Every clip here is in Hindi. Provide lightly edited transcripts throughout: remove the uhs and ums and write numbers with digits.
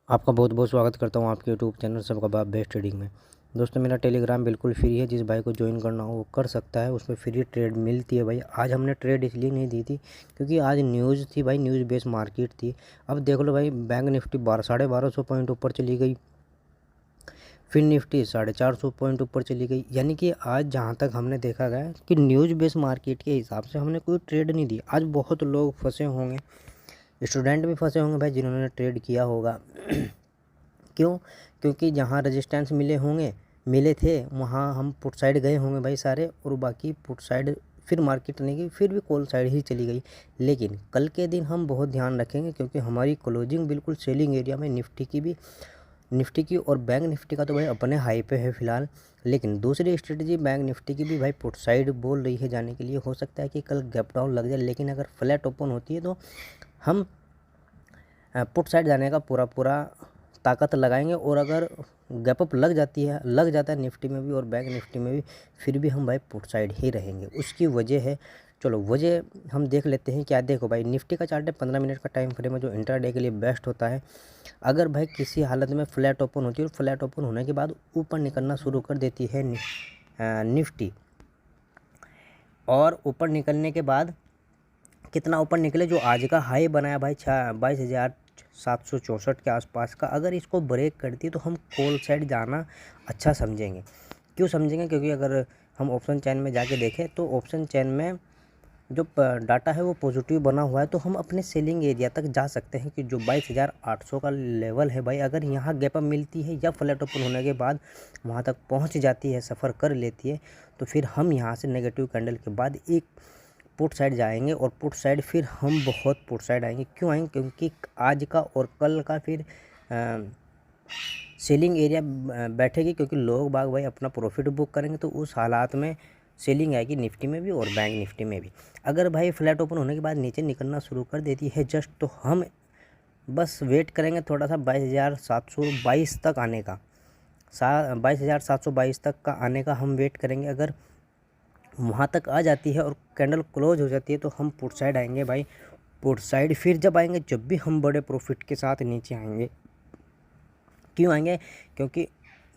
आपका बहुत बहुत स्वागत करता हूँ आपके यूट्यूब चैनल सबका बाप बेस्ट ट्रेडिंग में। दोस्तों मेरा टेलीग्राम बिल्कुल फ्री है, जिस भाई को ज्वाइन करना हो वो कर सकता है, उसमें फ्री ट्रेड मिलती है भाई। आज हमने ट्रेड इसलिए नहीं दी थी क्योंकि आज न्यूज़ थी भाई, न्यूज़ बेस्ड मार्केट थी। अब देख लो भाई, बैंक निफ्टी 1200 पॉइंट ऊपर चली गई, फिर निफ्टी 450 पॉइंट ऊपर चली गई। यानी कि आज जहाँ तक हमने देखा गया कि न्यूज़ बेस्ड मार्केट के हिसाब से हमने कोई ट्रेड नहीं दी। आज बहुत लोग फंसे होंगे, स्टूडेंट भी फंसे होंगे भाई जिन्होंने ट्रेड किया होगा। क्यों? क्योंकि जहाँ रेजिस्टेंस मिले थे वहाँ हम पुट साइड गए होंगे भाई सारे, और बाकी पुट साइड फिर मार्केट नहीं गई, फिर भी कॉल साइड ही चली गई। लेकिन कल के दिन हम बहुत ध्यान रखेंगे क्योंकि हमारी क्लोजिंग बिल्कुल सेलिंग एरिया में निफ्टी की और बैंक निफ्टी का तो भाई अपने हाई पे है फ़िलहाल। लेकिन दूसरी स्ट्रेटजी बैंक निफ्टी की भी भाई पुट साइड बोल रही है जाने के लिए। हो सकता है कि कल गैप डाउन लग जाए, लेकिन अगर फ्लैट ओपन होती है तो हम पुट साइड जाने का पूरा ताकत लगाएंगे। और अगर गैप अप लग जाता है निफ्टी में भी और बैंक निफ्टी में भी, फिर भी हम भाई पुट साइड ही रहेंगे। उसकी वजह है, चलो वजह हम देख लेते हैं क्या। देखो भाई, निफ्टी का चार्ट है 15 मिनट का टाइम फ्रेम है जो इंट्राडे के लिए बेस्ट होता है। अगर भाई किसी हालत में फ्लैट ओपन होती है और फ्लैट ओपन होने के बाद ऊपर निकलना शुरू कर देती है निफ्टी, और ऊपर निकलने के बाद कितना ऊपर निकले, जो आज का हाई बनाया भाई 22,764 के आसपास का, अगर इसको ब्रेक करती है तो हम कॉल साइड जाना अच्छा समझेंगे। क्यों समझेंगे? क्योंकि अगर हम ऑप्शन चैन में जाके देखें तो ऑप्शन चैन में जो डाटा है वो पॉजिटिव बना हुआ है, तो हम अपने सेलिंग एरिया तक जा सकते हैं कि जो 22,800 का लेवल है भाई। अगर यहाँ गैप अप मिलती है या फ्लैट ओपन होने के बाद वहाँ तक पहुँच जाती है, सफ़र कर लेती है, तो फिर हम यहाँ से नेगेटिव कैंडल के बाद एक पुट साइड जाएंगे और पुट साइड फिर हम बहुत पुट साइड आएंगे। क्यों आएंगे? क्योंकि आज का और कल का फिर सेलिंग एरिया बैठेगी, क्योंकि लोग बाग भाई अपना प्रॉफिट बुक करेंगे, तो उस हालात में सेलिंग आएगी निफ्टी में भी और बैंक निफ्टी में भी। अगर भाई फ्लैट ओपन होने के बाद नीचे निकलना शुरू कर देती है जस्ट, तो हम बस वेट करेंगे थोड़ा सा 22,722 तक आने का, 22,722 तक का आने का हम वेट करेंगे। अगर वहाँ तक आ जाती है और कैंडल क्लोज हो जाती है तो हम पुट साइड आएंगे भाई। पुट साइड फिर जब आएंगे, जब भी हम बड़े प्रॉफिट के साथ नीचे आएंगे। क्यों आएंगे? क्योंकि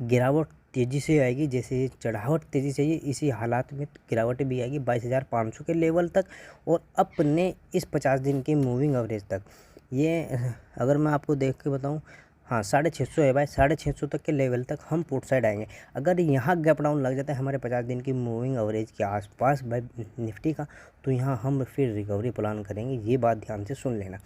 गिरावट तेज़ी से आएगी, जैसे चढ़ावट तेज़ी से, इसी हालात में गिरावट भी आएगी 22,500 के लेवल तक और अपने इस 50 दिन के मूविंग एवरेज तक। ये अगर मैं आपको देख के बताऊँ, हाँ 650 है भाई, 650 तक के लेवल तक हम पुट साइड आएंगे। अगर यहाँ गैप डाउन लग जाता है हमारे 50 दिन की मूविंग एवरेज के आसपास भाई निफ्टी का, तो यहाँ हम फिर रिकवरी प्लान करेंगे। ये बात ध्यान से सुन लेना।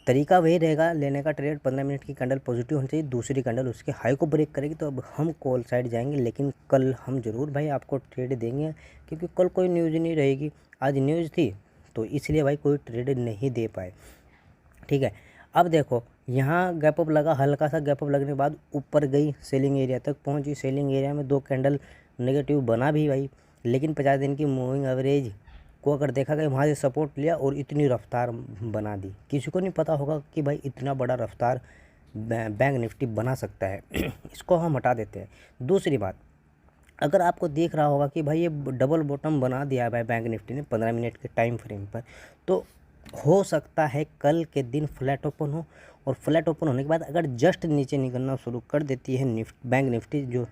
तरीका वही रहेगा लेने का ट्रेड। 15 मिनट की कैंडल पॉजिटिव होनी चाहिए, दूसरी कैंडल उसके हाई को ब्रेक करेगी तो अब हम कॉल साइड जाएंगे। लेकिन कल हम ज़रूर भाई आपको ट्रेड देंगे, क्योंकि कल कोई न्यूज़ नहीं रहेगी। आज न्यूज़ थी तो इसलिए भाई कोई ट्रेड नहीं दे पाए, ठीक है। अब देखो, यहाँ गैप अप लगा, हल्का सा गैप अप लगने के बाद ऊपर गई, सेलिंग एरिया तक पहुँची। सेलिंग एरिया में 2 कैंडल नेगेटिव बना भी भाई, लेकिन 50 दिन की मूविंग एवरेज को अगर देखा गया वहाँ से सपोर्ट लिया और इतनी रफ्तार बना दी। किसी को नहीं पता होगा कि भाई इतना बड़ा रफ्तार बैंक निफ्टी बना सकता है। इसको हम हटा देते हैं। दूसरी बात, अगर आपको देख रहा होगा कि भाई ये डबल बॉटम बना दिया है भाई बैंक निफ्टी ने 15 मिनट के टाइम फ्रेम पर, तो हो सकता है कल के दिन फ्लैट ओपन हो, और फ्लैट ओपन होने के बाद अगर जस्ट नीचे निकलना शुरू कर देती है बैंक निफ्टी, जो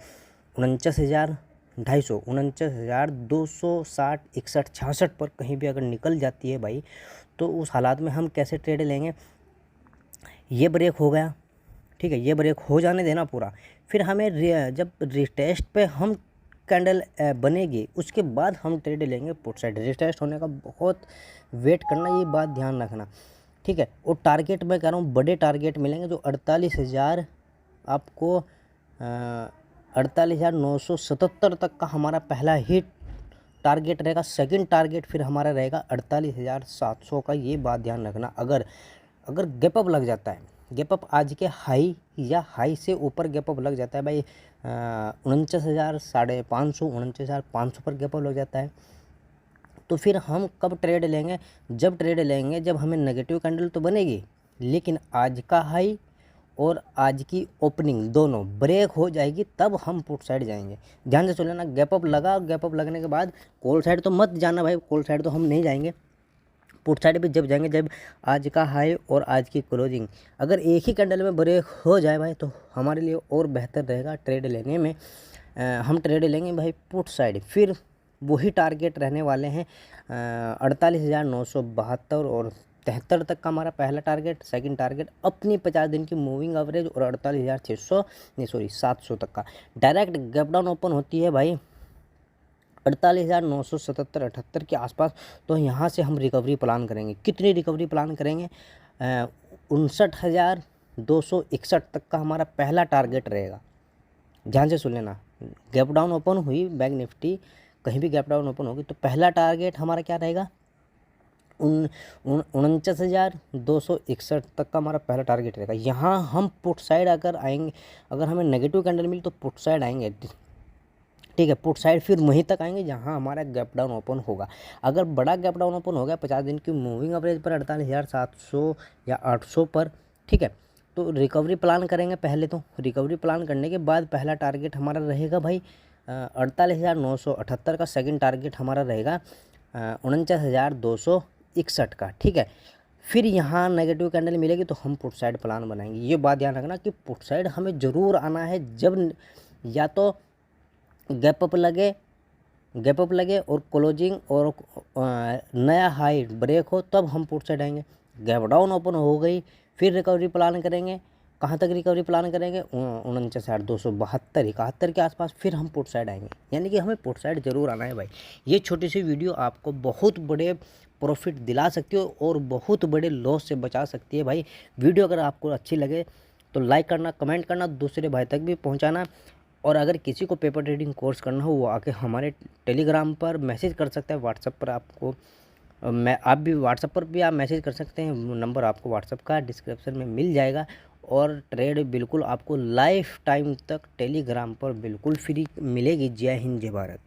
49,250, 49,260, 61, 66 पर कहीं भी अगर निकल जाती है भाई, तो उस हालात में हम कैसे ट्रेड लेंगे? ये ब्रेक हो गया, ठीक है, ये ब्रेक हो जाने देना पूरा। फिर हमें जब रिटेस्ट पे हम कैंडल बनेगी उसके बाद हम ट्रेड लेंगे पुट साइड। रिटेस्ट होने का बहुत वेट करना, ये बात ध्यान रखना, ठीक है। और टारगेट मैं कह रहा हूँ बड़े टारगेट मिलेंगे, जो 48,000 आपको 48,977 तक का हमारा पहला हिट टारगेट रहेगा। सेकंड टारगेट फिर हमारा रहेगा 48,700 का। ये बात ध्यान रखना। अगर गैप अप लग जाता है, गैप अप आज के हाई या हाई से ऊपर गैप अप लग जाता है भाई, 49,550, 49,500 पर गैप अप लग जाता है, तो फिर हम कब ट्रेड लेंगे? जब ट्रेड लेंगे जब हमें नेगेटिव कैंडल तो बनेगी, लेकिन आज का हाई और आज की ओपनिंग दोनों ब्रेक हो जाएगी, तब हम पुट साइड जाएंगे। ध्यान से सुन लेना। गैप अप लगा, गैप अप लगने के बाद कॉल साइड तो मत जाना भाई, कॉल साइड तो हम नहीं जाएंगे। पुट साइड पे जब जाएंगे जब आज का हाई और आज की क्लोजिंग अगर एक ही कैंडल में ब्रेक हो जाए भाई तो हमारे लिए और बेहतर रहेगा ट्रेड लेने में। हम ट्रेड लेंगे भाई पुट साइड, फिर वही टारगेट रहने वाले हैं 48,972 और 73 तक का हमारा पहला टारगेट। सेकंड टारगेट अपनी 50 दिन की मूविंग एवरेज और 700 तक का। डायरेक्ट गैप डाउन ओपन होती है भाई 48,977 78 के आसपास, तो यहाँ से हम रिकवरी प्लान करेंगे। कितनी रिकवरी प्लान करेंगे? 59,261 तक का हमारा पहला टारगेट रहेगा। ध्यान से सुन लेना, गैप डाउन ओपन हुई बैंक निफ्टी, कहीं भी गैप डाउन ओपन होगी तो पहला टारगेट हमारा क्या रहेगा? 49,261 तक का हमारा पहला टारगेट रहेगा। यहाँ हम पुट साइड अगर आएंगे, अगर हमें नेगेटिव कैंडल मिली तो पुट साइड आएंगे, ठीक है। पुट साइड फिर वहीं तक आएंगे जहाँ हमारा गैप डाउन ओपन होगा। अगर बड़ा गैप डाउन ओपन हो गया 50 दिन की मूविंग एवरेज पर 48,700 या 800 पर, ठीक है, तो रिकवरी प्लान करेंगे। पहले तो रिकवरी प्लान करने के बाद पहला टारगेट हमारा रहेगा भाई 48,978 का। सेकंड टारगेट हमारा रहेगा 49,261 का, ठीक है। फिर यहाँ नेगेटिव कैंडल मिलेगी तो हम पुट साइड प्लान बनाएंगे। ये बात ध्यान रखना कि पुट साइड हमें ज़रूर आना है जब या तो गैप अप लगे और क्लोजिंग और नया हाई ब्रेक हो, तब हम पुट साइड आएंगे। गैप डाउन ओपन हो गई फिर रिकवरी प्लान करेंगे। कहाँ तक रिकवरी प्लान करेंगे? 49,272 71 के आसपास, फिर हम पुट साइड आएंगे। यानी कि हमें पुट साइड जरूर आना है भाई। ये छोटी सी वीडियो आपको बहुत बड़े प्रॉफिट दिला सकती है और बहुत बड़े लॉस से बचा सकती है भाई। वीडियो अगर आपको अच्छी लगे तो लाइक करना, कमेंट करना, दूसरे भाई तक भी पहुँचाना। और अगर किसी को पेपर ट्रेडिंग कोर्स करना हो वो आके हमारे टेलीग्राम पर मैसेज कर सकता है। व्हाट्सएप पर आपको आप भी व्हाट्सएप पर भी आप मैसेज कर सकते हैं। नंबर आपको व्हाट्सएप का डिस्क्रिप्शन में मिल जाएगा। और ट्रेड बिल्कुल आपको लाइफ टाइम तक टेलीग्राम पर बिल्कुल फ्री मिलेगी। जय हिंद, जय भारत।